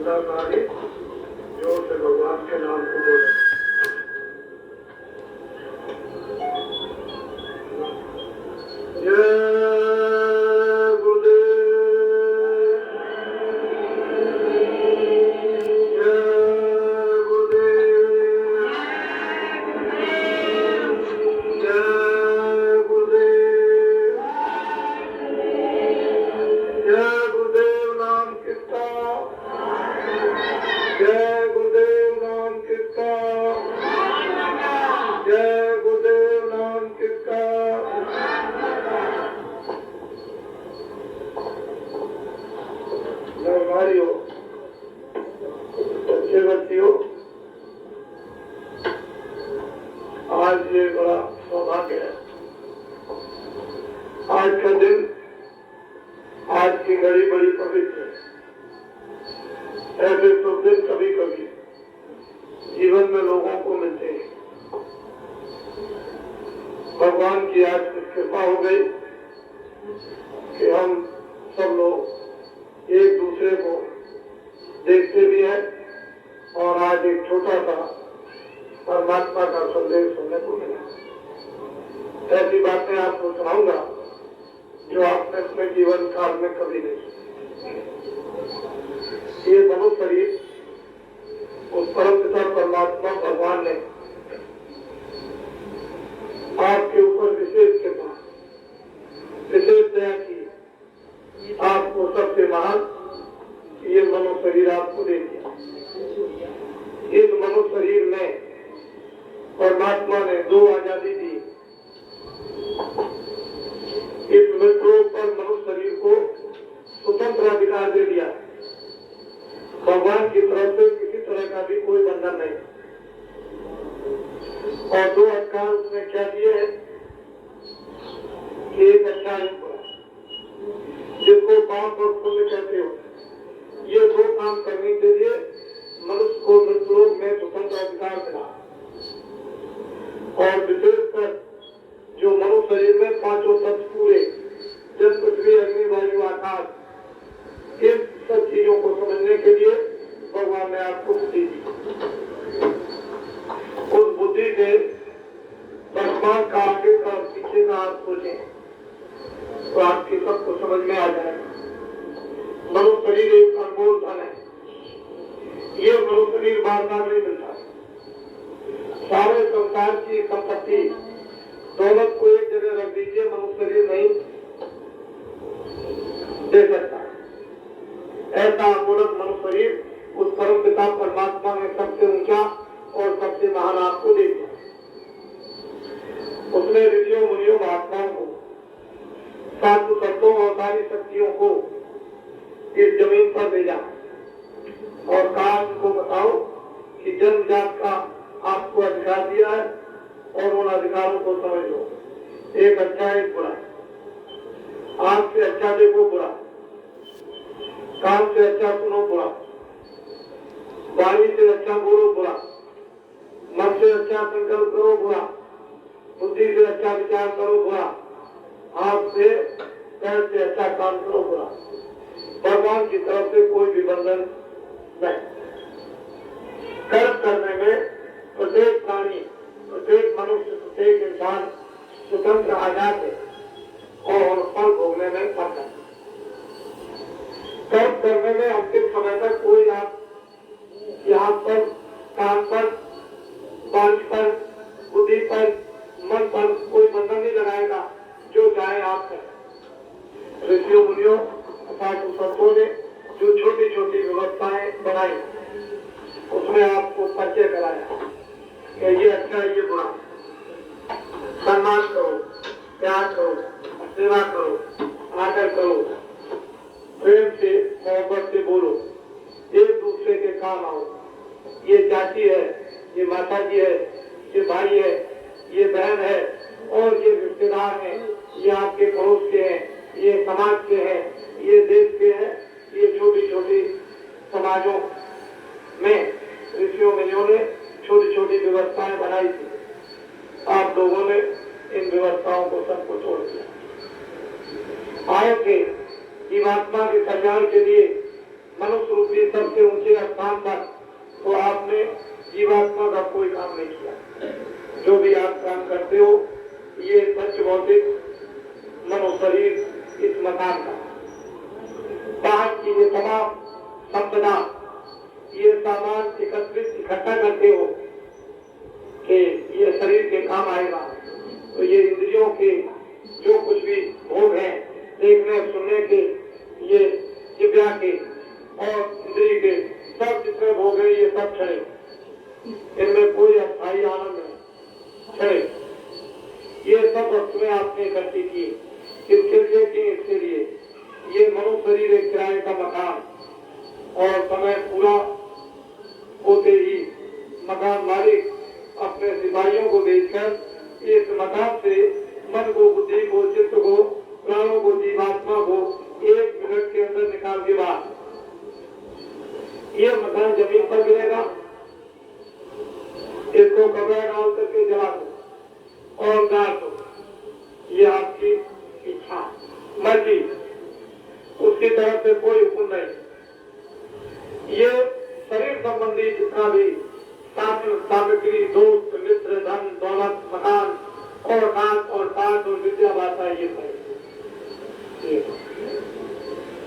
मंदाकारी जोर से भगवान के नाम को बोले। आज ये बड़ा सौभाग्य है। आज का दिन, आज की घड़ी बड़ी पवित्र है। ऐसे शुभ दिन कभी कभी जीवन में लोगों को मिलते हैं। भगवान की आज कृपा हो गई कि हम सब लोग एक दूसरे को देखते भी हैं और आज एक छोटा सा परमात्मा का संदेश सुनने को मिला। ऐसी बातें आपको सुनाऊंगा जो आपने अपने जीवन काल में कभी नहीं सुनी। ये मनुष्य शरीर उस परम पिता परमात्मा भगवान ने आपके ऊपर विशेष कृपा, विशेष दया की, आपको सबसे महान ये मनुष्य शरीर आपको दे दिया। इस मनुष्य शरीर में परमात्मा ने दो आजादी दी। इस मृत्यु पर मनुष्य शरीर को स्वतंत्र अधिकार दे दिया। भगवान की तरफ से किसी तरह का भी कोई बंधन नहीं। और दो अधिकार उसने क्या दिए हैं कि एक अच्छा एक बुरा, जिसको पाप और पुण्य कहते हो, ये दो काम करने के लिए मनुष्य को मृत्युलोक में स्वतंत्र अधिकार मिला। और विशेषकर जो मनुष्य शरीर में पांचों तत्व पूरे, जल पृथ्वी अग्नि वायु आकाश, इन सब चीजों को समझने के लिए भगवान ने आपको बुद्धि दी। उस बुद्धि से वर्तमान का आगे का पीछे का आप सोचें तो आपकी सबको समझ में आ जाएगा। मनुष्य शरीर एक अनमोल धन है। ये मनुष्य शरीर बार बार नहीं मिलता। सारे संसार की संपत्ति दौलत को एक जगह रख दीजिए, मनुष्य शरीर नहीं दे सकता। ऐसा अमूलक मनुष्य शरीर उस परम पिता परमात्मा ने सबसे ऊंचा और सबसे महान आपको दे दिया। उसने ऋषियों मुनियों महात्माओं को, साधु संतों और सारी शक्तियों को इस जमीन पर भेजा और कहा उनको बताओ कि जन्मजात का आपको अधिकार दिया है और उन अधिकारों को समझ लो। एक अच्छा एक बुरा, आंख से अच्छा देखो बुरा, कान से अच्छा सुनो बुरा, वाणी से अच्छा बोलो बुरा, मन से अच्छा संकल्प करो बुरा, बुद्धि से अच्छा विचार करो बुरा, हाथ से पैर से अच्छा काम करो बुरा। भगवान की तरफ से कोई भी बंधन नहीं। कर्म करने में प्रत्येक प्राणी, प्रत्येक मनुष्य, प्रत्येक इंसान स्वतंत्र आजाद है और फल भोगने में फल है। कर्म करने में अंतिम समय तक कोई आप यहाँ पर, कान पर, वाणी पर, बुद्धि पर, मन पर कोई बंधन नहीं लगाएगा। जो चाहे आप करें। ऋषियों मुनियों साधु संतों ने जो छोटी छोटी व्यवस्थाएं बनाई, उसमें आपको परिचय कराया कि ये अच्छा ये बुरा, सम्मान करो, प्यार करो, सेवा करो, आदर करो, प्रेम से मोहब्बत से बोलो, एक दूसरे के काम आओ। ये चाची है, ये माता जी है, ये भाई है, ये बहन है और ये रिश्तेदार हैं, ये आपके पड़ोस के हैं, ये समाज के हैं, ये देश के हैं। ये छोटी छोटी समाजों में ऋषियों मुनियों ने छोटी छोटी व्यवस्थाएं बनाई थी। आप लोगों ने इन व्यवस्थाओं को सबको छोड़ दिया। आए थे जीवात्मा के कल्याण के लिए मनुष्य रूपी सबसे ऊंचे स्थान पर, तो आपने जीवात्मा का कोई काम नहीं किया। जो भी आप काम करते हो, ये पंच भौतिक मनो शरीर इस मकान का बाहर की ये तमाम संपदा, ये सामान एकत्रित इकट्ठा करते हो कि ये शरीर के काम आएगा। तो ये इंद्रियों के जो कुछ भी भोग हैं, देखने सुनने के, ये जिब्या के और इंद्रिय के सब जितने भोग हैं, ये सब क्षणिक, इनमें कोई अस्थायी आनंद नहीं, क्षणिक। ये सब वस्तुएं आपने इकट्ठी की, किसके लिए की? इसके लिए ये मनुष्य शरीर एक किराए का मकान, और समय पूरा होते ही मकान मालिक अपने सिपाहियों को भेजकर इस मकान से मन को, बुद्धि को, चित्त को, प्राणों को, जीवात्मा को 1 मिनट के अंदर निकाल के बाद ये मकान जमीन पर गिरेगा। इसको कपड़ा डाल करके जला दो और गाड़ दो, ये आपकी इच्छा, मर्जी, उसकी तरफ से कोई हुक्म नहीं। ये शरीर संबंधी जितना भी सामग्री, दोस्त, मित्र, धन, दौलत, मकान और नाच और पाठ और विद्या भाषा, ये सब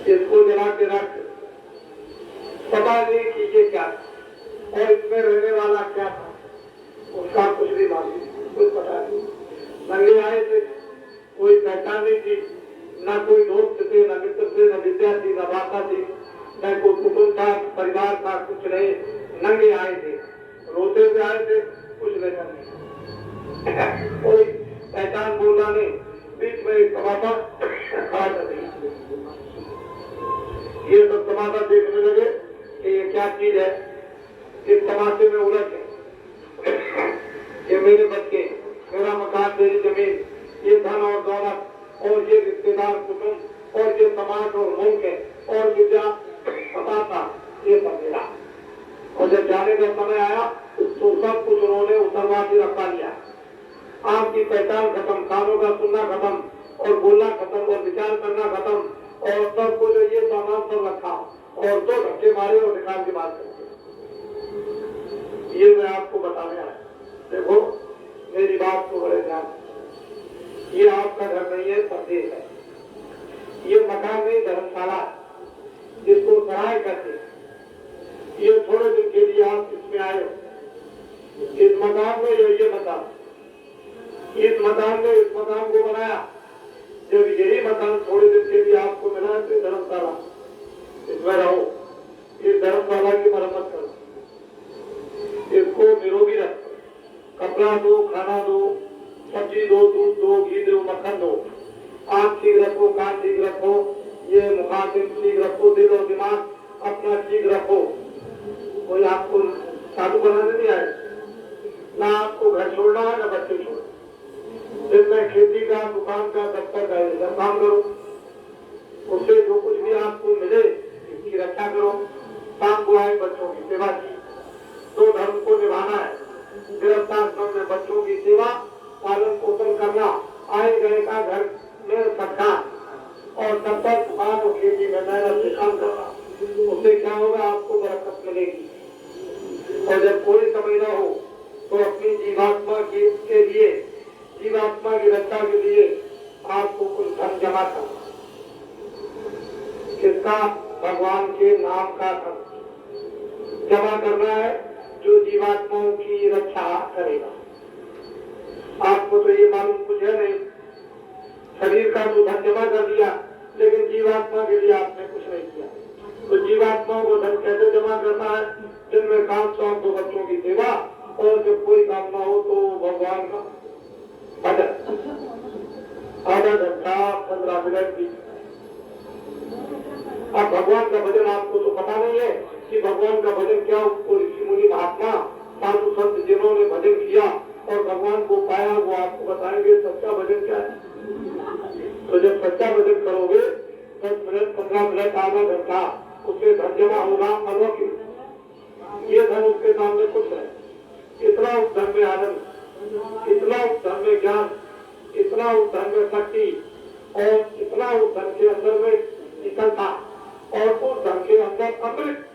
इसको जला के रख, पता नहीं कि ये क्या और इसमें रहने वाला क्या था, उसका कुछ भी मालूम, कुछ पता नहीं। नंगे आए थे, कोई पहचान नहीं थी, न कोई दोस्त थे, न मित्र थे, न विद्या थी, न भाषा थी, न कोई कुटुंब था, परिवार था, कुछ नहीं। नंगे आए थे, रोते हुए आए थे, कुछ नहीं करने, कोई पहचान बोलना नहीं। बीच में एक तमाशा खड़ा कर दिया। ये सब तमाशा देखने लगे कि ये क्या चीज है, इस तमाशे में उलझ गए। ये मेरे बच्चे, मेरा मकान, मेरी जमीन, ये धन और दौलत और ये रिश्तेदार, कुटुंब और ये समाज और मुल्क और विद्या, पता था ये सब मेरा। और जब जाने का समय आया तो सब कुछ उन्होंने उतरवा के रखा लिया। आपकी पहचान खत्म, कानों का सुनना खत्म और बोलना खत्म और विचार करना खत्म, और सब कुछ ये सामान सब रखा और 2 धक्के मारे और निकाल के बात करते। ये मैं आपको बताने आया। देखो मेरी बात को बड़े ध्यान, ये आपका घर नहीं है, परदेश है। ये मकान नहीं, धर्मशाला जिसको सराय करते। ये थोड़े दिन के लिए आप इसमें आए हो। इस मकान में ये मकान, इस मकान ने इस मकान को बनाया। जब यही मकान थोड़े दिन के लिए आपको मिला तो धर्मशाला, इसमें रहो, इस धर्मशाला की मरम्मत करो, इसको निरोगी रखो, कपड़ा दो, खाना दो, सब्जी दो, दूध दो, घी दो, मक्खन दो, आँख ठीक रखो, कान ठीक रखो, ये मुखातिब ठीक रखो, दिल और दिमाग अपना ठीक रखो। कोई आपको साधु बनाने नहीं आए, ना आपको घर छोड़ना है ना बच्चे छोड़ना। दिन में खेती का, दुकान का, दफ्तर का ये काम करो, उससे जो कुछ भी आपको मिले इसकी रक्षा करो। शाम को आए बच्चों की सेवा की, 2 धर्म को निभाना है। गृहस्थाश्रम में बच्चों की सेवा, पालन पोषण करना, आए गए का घर में सरकार, और तब तक दुकान और खेती में मेहनत से काम करना। उससे क्या होगा, आपको बरकत मिलेगी। और जब कोई समय न हो तो अपनी जीवात्मा के लिए, जीवात्मा की रक्षा के लिए आपको कुछ धन जमा करना। किसका? भगवान के नाम का धन जमा करना है, जो जीवात्माओं की रक्षा करेगा। आपको तो ये मालूम कुछ है नहीं, शरीर का तो धन जमा कर दिया, लेकिन जीवात्मा के लिए आपने कुछ नहीं किया। तो जीवात्माओं को धन कैसे जमा करना है? जिनमें काम शौक, 2 बच्चों की सेवा, और जब कोई काम ना हो तो भगवान का भजन, आधा घंटा 15 मिनट की। अब भगवान का भजन आपको तो पता नहीं है कि भगवान का भजन क्या। उसको ऋषि मुनि, महात्मा, साधु संत जिन्होंने भजन किया और भगवान को पाया, वो आपको बताएंगे सच्चा भजन क्या है। तो जब सच्चा भजन करोगे 10 मिनट, 15 मिनट, आधा घंटा, उससे धन जमा होगा अलौकिक। ये धन उसके सामने कुछ है। इतना उस धन में आनंद, इतना उस धन में ज्ञान, इतना उस धन में शक्ति, और इतना उस धन के अंदर में निकलता, और उस धन के अंदर अमृत